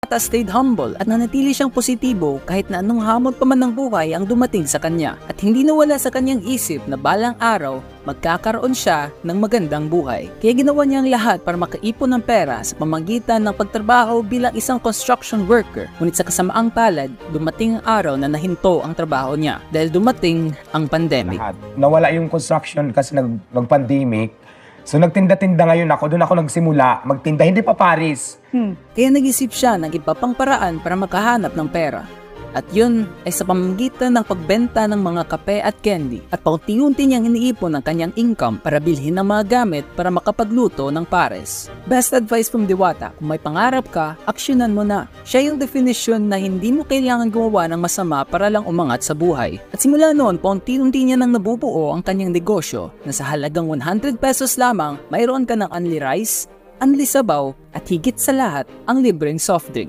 Stayed humble at nanatili siyang positibo kahit na anong hamon pa man ng buhay ang dumating sa kanya. At hindi nawala sa kanyang isip na balang araw magkakaroon siya ng magandang buhay. Kaya ginawa niya ang lahat para makaipon ng pera sa pamamagitan ng pagtrabaho bilang isang construction worker. Ngunit sa kasamaang palad, dumating ang araw na nahinto ang trabaho niya dahil dumating ang pandemic. Nawala yung construction kasi nag-pandemic. So nagtinda-tinda ngayon ako, doon ako nagsimula magtinda, hindi pa Paris. Kaya nag-isip siya ng iba pang paraan para makahanap ng pera. At yun ay sa pamamagitan ng pagbenta ng mga kape at candy. At paunti-unti niyang iniipon ang kanyang income para bilhin ng mga gamit para makapagluto ng pares. Best advice from Diwata, kung may pangarap ka, aksyonan mo na. Siya yung definition na hindi mo kailangan gumawa ng masama para lang umangat sa buhay. At simula noon, paunti-unti niya nang nabubuo ang kanyang negosyo na sa halagang 100 pesos lamang, mayroon ka ng only rice, only sabaw, at higit sa lahat, ang libreng soft drink.